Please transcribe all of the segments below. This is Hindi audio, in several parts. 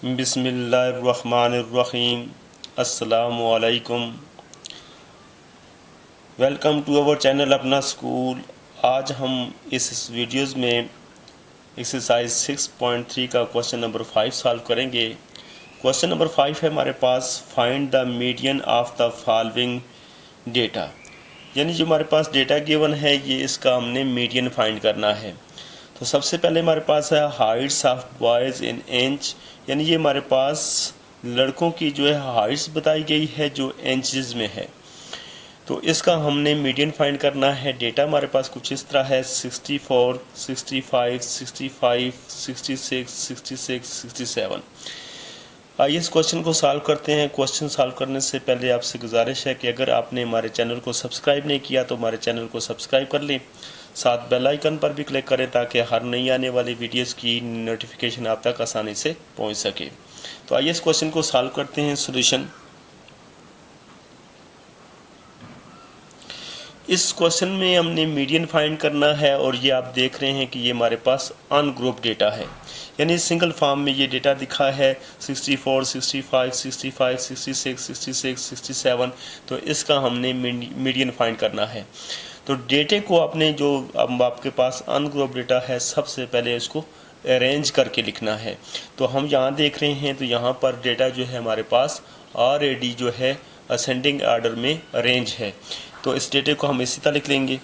बिस्मिल्लाहिर्रहमानिर्रहीम। अस्सलामु अलैकुम। वेलकम टू अवर चैनल अपना स्कूल। आज हम इस वीडियोज़ में एक्सरसाइज 6.3 का क्वेश्चन नंबर 5 सॉल्व करेंगे। क्वेश्चन नंबर 5 है हमारे पास, find the median of the following data. यानी जो हमारे पास डेटा गिवन है ये इसका हमने मीडियन फाइंड करना है। तो सबसे पहले हमारे पास है Heights of boys in inch, यानी ये हमारे पास लड़कों की जो है हाइट्स बताई गई है जो इंचज़ में है। तो इसका हमने मीडियन फाइंड करना है। डेटा हमारे पास कुछ इस तरह है 64, 65, 65, 66, 66, 67। आइए इस क्वेश्चन को सॉल्व करते हैं। क्वेश्चन सॉल्व करने से पहले आपसे गुजारिश है कि अगर आपने हमारे चैनल को सब्सक्राइब नहीं किया तो हमारे चैनल को सब्सक्राइब कर लें, साथ बेल आइकन पर भी क्लिक करें ताकि हर नई आने वाली वीडियोस की नोटिफिकेशन आप तक आसानी से पहुंच सके। तो आइए इस क्वेश्चन को सॉल्व करते हैं। सॉल्यूशन, इस क्वेश्चन में हमने मीडियन फाइंड करना है और ये आप देख रहे हैं कि ये हमारे पास अनग्रुप डेटा है, यानी सिंगल फॉर्म में ये डेटा दिखा है 64, 65, 65, 66, 66, 67। तो इसका हमने मीडियन फाइंड करना है। तो डेटे को आपने जो अब आपके पास अनग्रुप डेटा है सबसे पहले इसको अरेंज करके लिखना है। तो हम यहाँ देख रहे हैं तो यहाँ पर डेटा जो है हमारे पास ऑलरेडी जो है असेंडिंग ऑर्डर में अरेंज है। तो इस डेटे को हम इसी तरह लिख लेंगे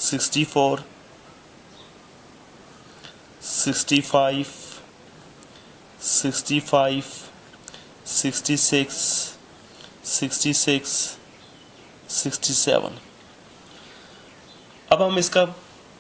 64, 65, 65, 66, 66, 67। अब हम इसका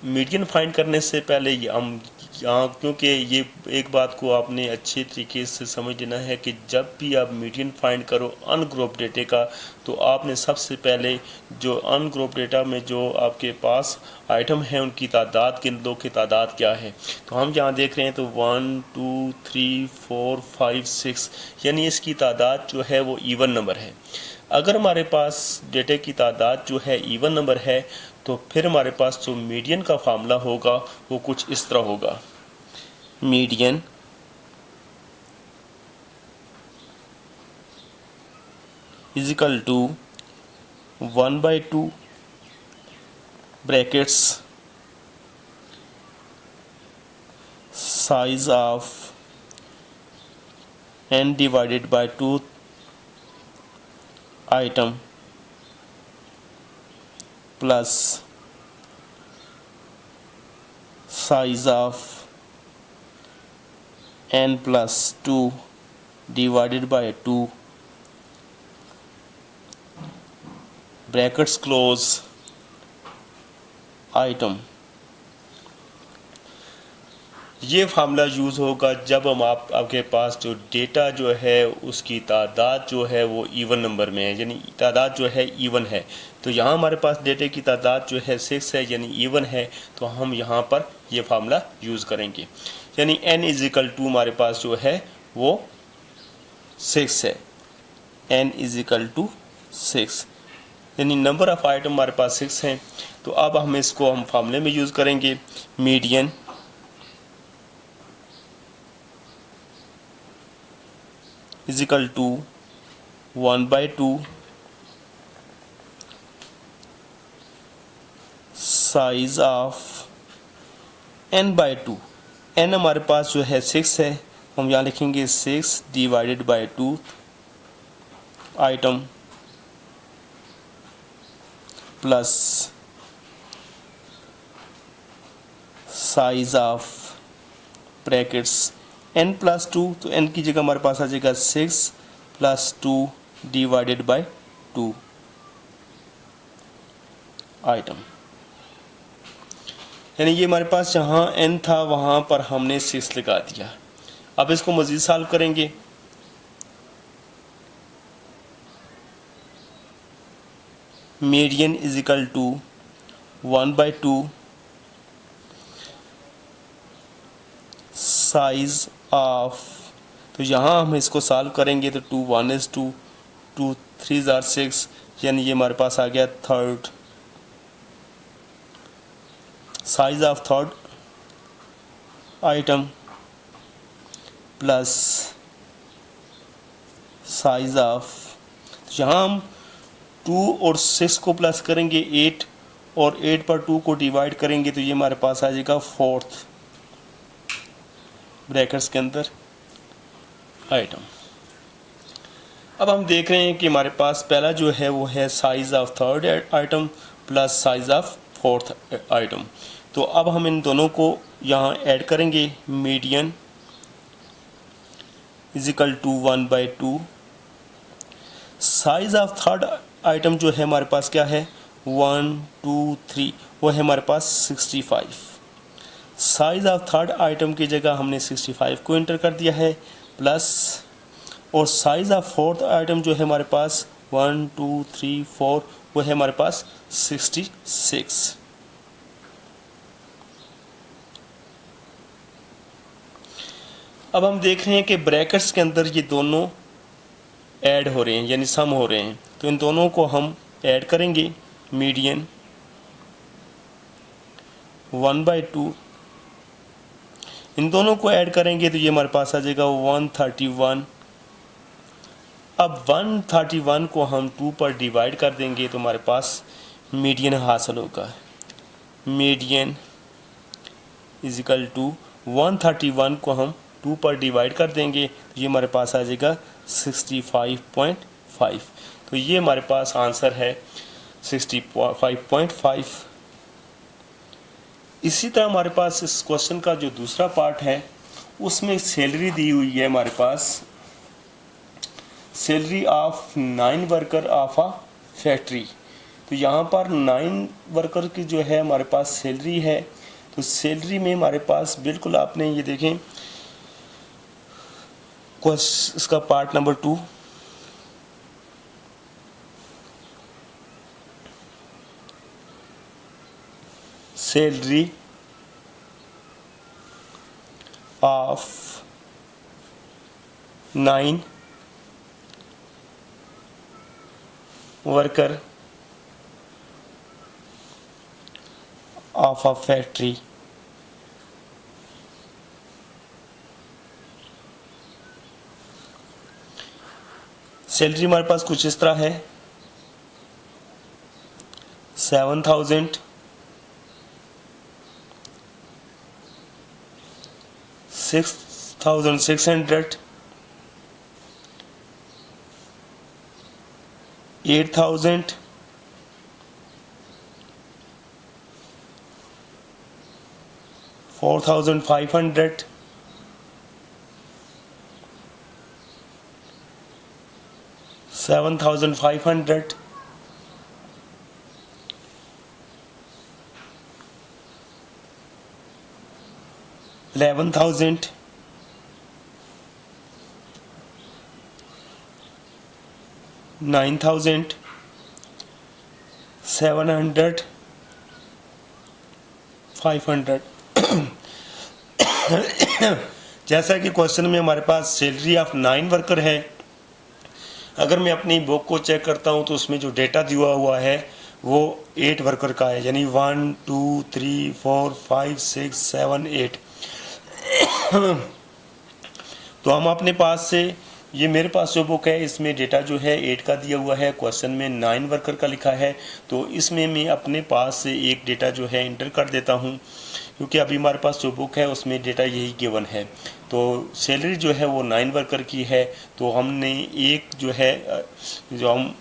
मीडियन फाइंड करने से पहले हम यहाँ, क्योंकि ये एक बात को आपने अच्छे तरीके से समझ लेना है कि जब भी आप मीडियन फाइंड करो अनग्रुप डेटे का तो आपने सबसे पहले जो अनग्रुप डेटा में जो आपके पास आइटम है उनकी तादाद, गिनलों की तादाद क्या है। तो हम यहाँ देख रहे हैं तो 1, 2, 3, 4, 5, 6, यानी इसकी तादाद जो है वो इवन नंबर है। अगर हमारे पास डेटे की तादाद जो है इवन नंबर है तो फिर हमारे पास जो मीडियन का फार्मूला होगा वो कुछ इस तरह होगा, median is equal to 1/2 brackets size of n divided by 2 item plus size of n plus 2 divided by 2 brackets close item. ये फार्मूला यूज़ होगा जब हम आपके पास जो डेटा जो है उसकी तादाद जो है वो इवन नंबर में है, यानी तादाद जो है इवन है। तो यहाँ हमारे पास डेटे की तादाद जो है 6 है, यानी इवन है। तो हम यहाँ पर ये फार्मूला यूज़ करेंगे, यानी n इज इक्वल टू हमारे पास जो है वो 6 है, n इज इक्वल टू 6, यानी नंबर ऑफ आइटम हमारे पास 6 हैं। तो अब हम इसको हम फार्मूले में यूज़ करेंगे, median is equal to 1/2 size of n/2। n हमारे पास जो है 6 है, हम यहाँ लिखेंगे 6 divided by 2 item plus size of brackets n plus 2, तो n की जगह हमारे पास आ जाएगा 6 प्लस 2 डिवाइडेड बाय 2 आइटम। यानी ये हमारे पास जहाँ n था वहाँ पर हमने 6 लगा दिया। अब इसको मज़ीद सॉल्व करेंगे। Median is equal to 1/2 size of, तो यहाँ हम इसको सॉल्व करेंगे तो 2 1 is 2, 2 3 are 6, यानी ये हमारे पास आ गया third, size of third item plus size of, यहाँ हम 2 और 6 को प्लस करेंगे 8 और 8 पर 2 को डिवाइड करेंगे तो ये हमारे पास आ जाएगा 4th ब्रैकेट्स के अंदर आइटम। अब हम देख रहे हैं कि हमारे पास पहला जो है वो है size of 3rd item plus size of 4th item. तो अब हम इन दोनों को यहाँ ऐड करेंगे, median is equal to 1/2। Size of 3rd item जो है हमारे पास क्या है 1 2 3, वो है हमारे पास 65। साइज ऑफ 3rd आइटम की जगह हमने 65 को एंटर कर दिया है, प्लस और साइज ऑफ 4th आइटम जो है हमारे पास 1 2 3 4, वो है हमारे पास 66। अब हम देख रहे हैं कि ब्रैकेट्स के अंदर ये दोनों ऐड हो रहे हैं यानी सम हो रहे हैं, तो इन दोनों को हम ऐड करेंगे, मीडियन 1/2, इन दोनों को ऐड करेंगे तो ये हमारे पास आ जाएगा 131। अब 131 को हम 2 पर डिवाइड कर देंगे तो हमारे पास मीडियन हासिल होगा, मीडियन इज इक्वल टू 131 को हम 2 पर डिवाइड कर देंगे तो ये हमारे पास आ जाएगा 65.5। तो ये हमारे पास आंसर है 65.5। इसी तरह हमारे पास इस क्वेश्चन का जो दूसरा पार्ट है उसमें सैलरी दी हुई है हमारे पास, salary of 9 worker of a factory. तो यहाँ पर 9 वर्कर की जो है हमारे पास सैलरी है, तो सैलरी में हमारे पास बिल्कुल आपने ये देखें इसका part number 2, salary of 9 worker of a factory. Salary हमारे पास कुछ इस तरह है 7,000, 6,600, 8,000, 4,500, 7,500, 11,000, 9,000, 700, 500। जैसा कि क्वेश्चन में हमारे पास सैलरी ऑफ 9 वर्कर है, अगर मैं अपनी बुक को चेक करता हूं तो उसमें जो डेटा दिया हुआ है वो 8 वर्कर का है, यानी 1 2 3 4 5 6 7 8। तो हम अपने पास से, ये मेरे पास जो बुक है इसमें डेटा जो है 8 का दिया हुआ है, क्वेश्चन में 9 वर्कर का लिखा है, तो इसमें मैं अपने पास से एक डेटा जो है इंटर कर देता हूं, क्योंकि अभी हमारे पास जो बुक है उसमें डेटा यही गिवन है। तो सैलरी जो है वो 9 वर्कर की है, तो हमने एक जो है जो हम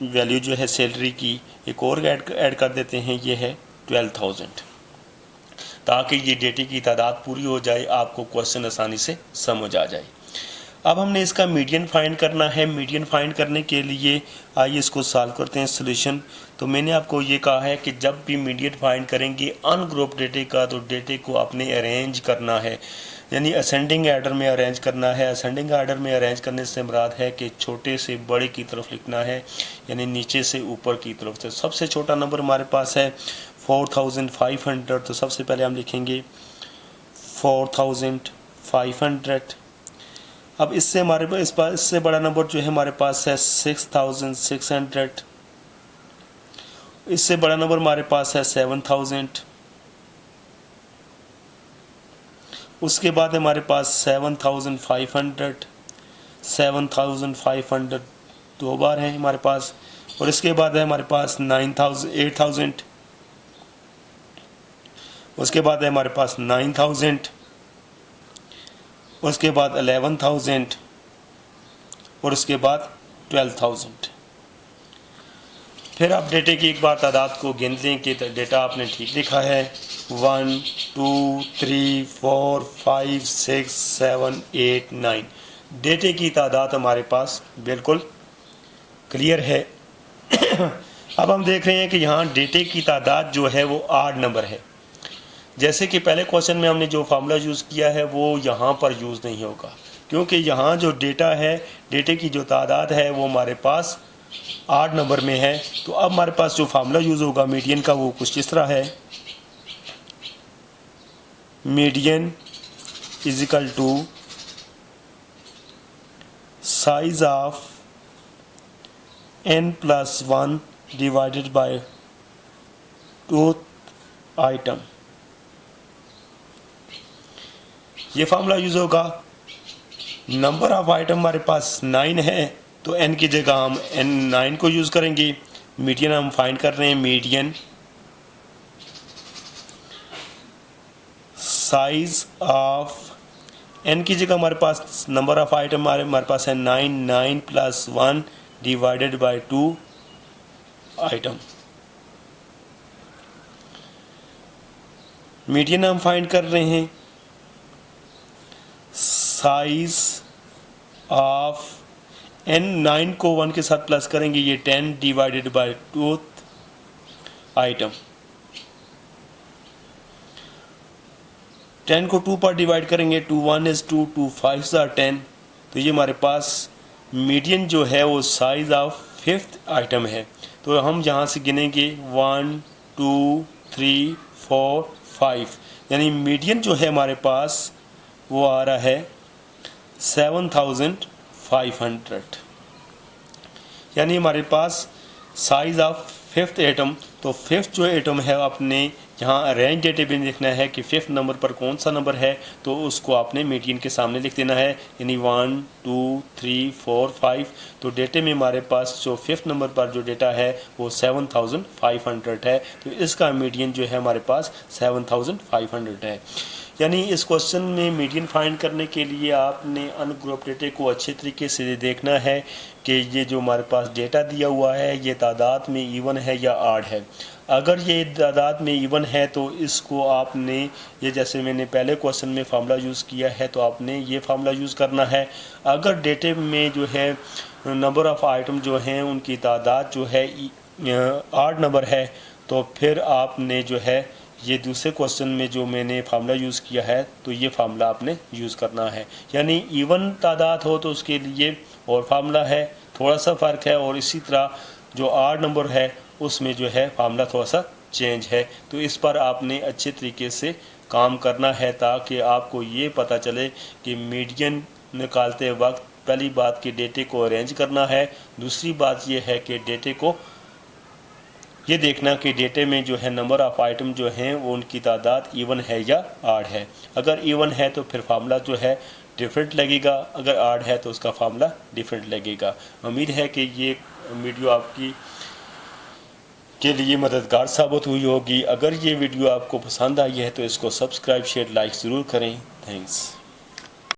वैल्यू जो है सैलरी की एक और ऐड कर देते हैं, ये है 12,000, ताकि ये डेटे की तादाद पूरी हो जाए, आपको क्वेश्चन आसानी से समझ आ जाए। अब हमने इसका मीडियन फाइंड करना है। मीडियन फाइंड करने के लिए आइए इसको सॉल्व करते हैं सॉल्यूशन। तो मैंने आपको ये कहा है कि जब भी मीडियन फाइंड करेंगे अनग्रुप डेटे का, तो डेटे को आपने अरेंज करना है, यानी असेंडिंग आर्डर में अरेंज करना है। असेंडिंग आर्डर में अरेंज करने से मुराद है कि छोटे से बड़े की तरफ लिखना है, यानी नीचे से ऊपर की तरफ से। सबसे छोटा नंबर हमारे पास है 4,500, तो सबसे पहले हम लिखेंगे 4,500। अब इससे हमारे पास इससे बड़ा नंबर जो है हमारे पास है 6,600। इससे बड़ा नंबर हमारे पास है 7,000। उसके बाद हमारे पास 7,500, 7,500 दो बार है हमारे पास, और इसके बाद है हमारे पास 8,000, उसके बाद है हमारे पास 9,000, उसके बाद 11,000 और उसके बाद 12,000। फिर आप डेटे की एक बार तादाद को गिन लें कि डेटा आपने ठीक लिखा है। 1 2 3 4 5 6 7 8 9 डेटे की तादाद हमारे पास बिल्कुल क्लियर है। अब हम देख रहे हैं कि यहाँ डेटे की तादाद जो है वो 8 नंबर है। जैसे कि पहले क्वेश्चन में हमने जो फार्मूला यूज़ किया है वो यहाँ पर यूज़ नहीं होगा, क्योंकि यहाँ जो डेटा है, डेटे की जो तादाद है वो हमारे पास 8 नंबर में है। तो अब हमारे पास जो फार्मूला यूज़ होगा मीडियन का वो कुछ इस तरह है। Median is equal to size of n+1 divided by टूथ आइटम। ये फार्मूला यूज़ होगा। नंबर ऑफ आइटम हमारे पास 9 है, तो n की जगह हम n9 को यूज़ करेंगे। मीडियन हम फाइंड कर रहे हैं, मीडियन साइज ऑफ n की जगह हमारे पास नंबर ऑफ आइटम हमारे पास है 9, 9 + 1 डिवाइडेड बाय 2 आइटम। मीडियन हम फाइंड कर रहे हैं, साइज ऑफ n, 9 को 1 के साथ प्लस करेंगे, ये 10 डिवाइडेड बाय टूथ आइटम। 10 को 2 पर डिवाइड करेंगे, 2 1 is 2, 2 5 are 10। तो ये हमारे पास मीडियन जो है वो साइज ऑफ 5th आइटम है। तो हम यहाँ से गिनेंगे 1 2 3 4 5, यानी मीडियन जो है हमारे पास वो आ रहा है 7,500, यानी हमारे पास साइज ऑफ 5th एटम। तो 5th जो एटम है आपने यहाँ अरेंज डेटे में लिखना है कि 5th नंबर पर कौन सा नंबर है, तो उसको आपने मीडियन के सामने लिख देना है, यानी 1 2 3 4 5। तो डेटे में हमारे पास जो 5th नंबर पर जो डेटा है वो 7,500 है। तो इसका मीडियन जो है हमारे पास 7,500 है। यानी इस क्वेश्चन में मीडियन फाइंड करने के लिए आपने अनग्रुप डेटे को अच्छे तरीके से देखना है कि ये जो हमारे पास डेटा दिया हुआ है ये तादाद में इवन है या ऑड है। अगर ये तादाद में इवन है तो इसको आपने, ये जैसे मैंने पहले क्वेश्चन में फार्मूला यूज़ किया है तो आपने ये फार्मूला यूज़ करना है। अगर डेटे में जो है नंबर ऑफ़ आइटम जो हैं उनकी तादाद जो है ऑड नंबर है, तो फिर आपने जो है ये दूसरे क्वेश्चन में जो मैंने फार्मूला यूज़ किया है तो ये फार्मूला आपने यूज़ करना है। यानी इवन तादाद हो तो उसके लिए और फार्मूला है, थोड़ा सा फ़र्क है, और इसी तरह जो ऑड नंबर है उसमें जो है फार्मूला थोड़ा सा चेंज है। तो इस पर आपने अच्छे तरीके से काम करना है ताकि आपको ये पता चले कि मीडियन निकालते वक्त पहली बात कि डेटे को अरेंज करना है, दूसरी बात ये है कि डेटे को ये देखना कि डेटे में जो है नंबर ऑफ़ आइटम जो हैं वो उनकी तादाद इवन है या ऑड है। अगर इवन है तो फिर फार्मूला जो है डिफरेंट लगेगा, अगर ऑड है तो उसका फार्मूला डिफरेंट लगेगा। उम्मीद है कि ये वीडियो आपकी के लिए मददगार साबित हुई होगी। अगर ये वीडियो आपको पसंद आई है तो इसको सब्सक्राइब शेयर लाइक ज़रूर करें। थैंक्स।